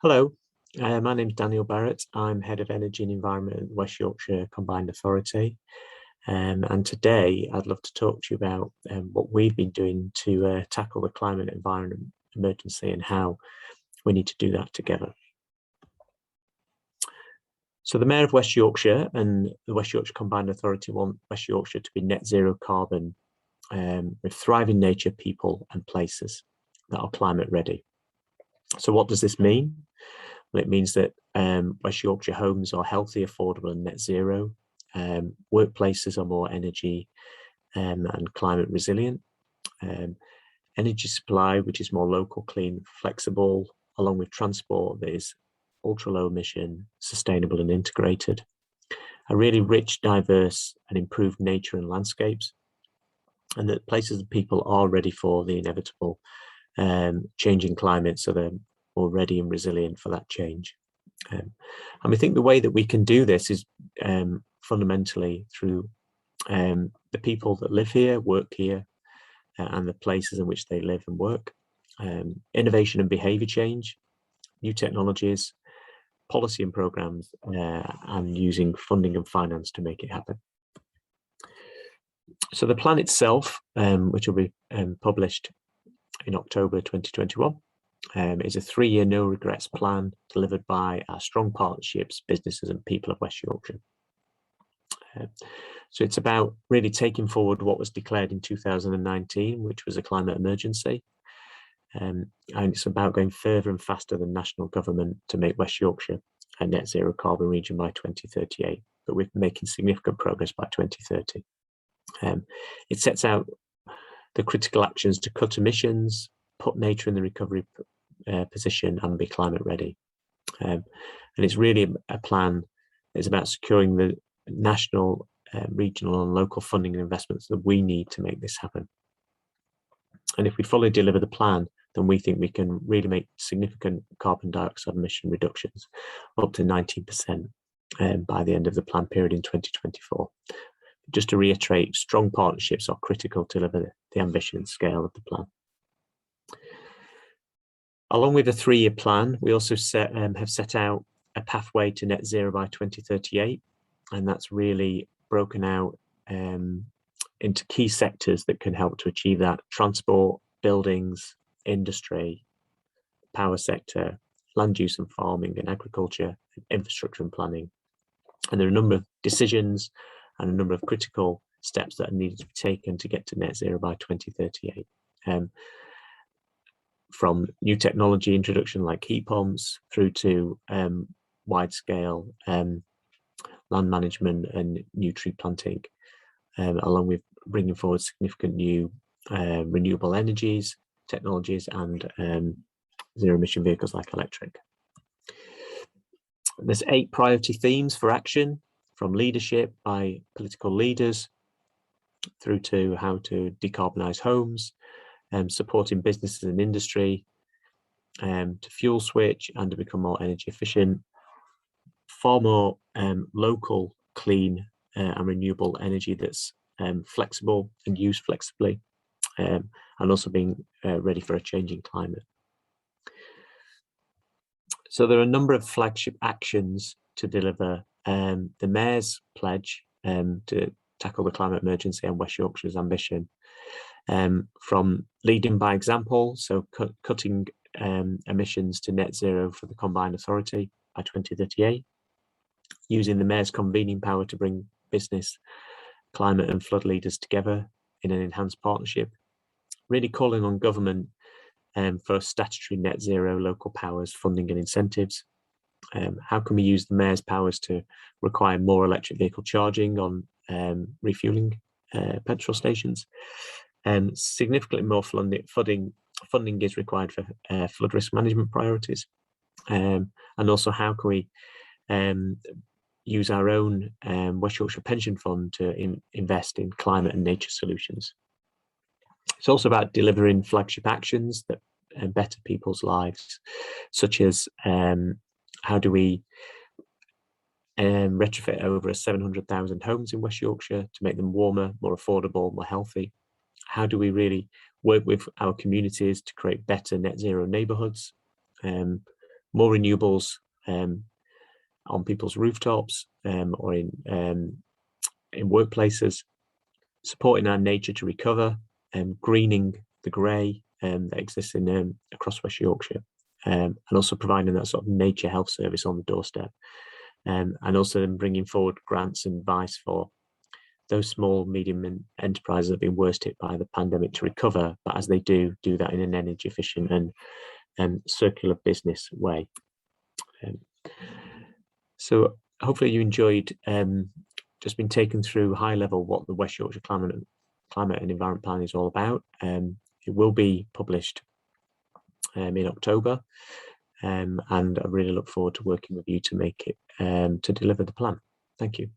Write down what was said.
Hello, my name's Daniel Barrett. I'm Head of Energy and Environment at West Yorkshire Combined Authority. And today I'd love to talk to you about what we've been doing to tackle the climate environment emergency and how we need to do that together. So the Mayor of West Yorkshire and the West Yorkshire Combined Authority want West Yorkshire to be net zero carbon with thriving nature, people and places that are climate ready. So what does this mean? Well, it means that West Yorkshire homes are healthy, affordable and net zero. Workplaces are more energy and climate resilient. Energy supply, which is more local, clean, flexible, along with transport that is ultra low emission, sustainable and integrated. A really rich, diverse and improved nature and landscapes. And that places and people are ready for the inevitable changing climate, so they're more ready and resilient for that change. And we think the way that we can do this is fundamentally through the people that live here, work here, and the places in which they live and work. Innovation and behaviour change, new technologies, policy and programmes, and using funding and finance to make it happen. So the plan itself, which will be published in October 2021, is a 3-year no regrets plan delivered by our strong partnerships, businesses and people of West Yorkshire. So it's about really taking forward what was declared in 2019, which was a climate emergency. And it's about going further and faster than national government to make West Yorkshire a net zero carbon region by 2038, but we're making significant progress by 2030. It sets out the critical actions to cut emissions, put nature in the recovery position and be climate ready. And it's really a plan that's about securing the national, regional and local funding and investments that we need to make this happen. And if we fully deliver the plan, then we think we can really make significant carbon dioxide emission reductions, up to 19% by the end of the plan period in 2024. Just to reiterate, strong partnerships are critical to deliver the ambition and scale of the plan. Along with the 3-year plan, we also have set out a pathway to net zero by 2038, and that's really broken out into key sectors that can help to achieve that: transport, buildings, industry, power sector, land use and farming and agriculture, infrastructure and planning. And there are a number of decisions and a number of critical steps that are needed to be taken to get to net zero by 2038. From new technology introduction like heat pumps through to wide scale land management and new tree planting, along with bringing forward significant new renewable energies, technologies and zero emission vehicles like electric. There's 8 priority themes for action, from leadership by political leaders through to how to decarbonise homes, supporting businesses and industry, to fuel switch and to become more energy efficient, far more local, clean and renewable energy that's flexible and used flexibly, and also being ready for a changing climate. So there are a number of flagship actions to deliver the Mayor's pledge to tackle the climate emergency and West Yorkshire's ambition, from leading by example, so cutting emissions to net zero for the Combined Authority by 2038, using the Mayor's convening power to bring business, climate and flood leaders together in an enhanced partnership, really calling on government for statutory net zero local powers, funding and incentives. How can we use the Mayor's powers to require more electric vehicle charging on refuelling petrol stations? Significantly more funding is required for flood risk management priorities. And also how can we use our own West Yorkshire Pension Fund to invest in climate and nature solutions. It's also about delivering flagship actions that better people's lives, such as how do we retrofit over 700,000 homes in West Yorkshire to make them warmer, more affordable, more healthy? How do we really work with our communities to create better net zero neighbourhoods? more renewables on people's rooftops or in workplaces, supporting our nature to recover, greening the grey that exists in across West Yorkshire, and also providing that sort of nature health service on the doorstep, and also then bringing forward grants and advice for those small, medium enterprises that have been worst hit by the pandemic to recover, but as they do that in an energy efficient and circular business way. So hopefully you enjoyed just been taken through high level what the West Yorkshire Climate and Environment Plan is all about. It will be published in October, and I really look forward to working with you to make it to deliver the plan. Thank you.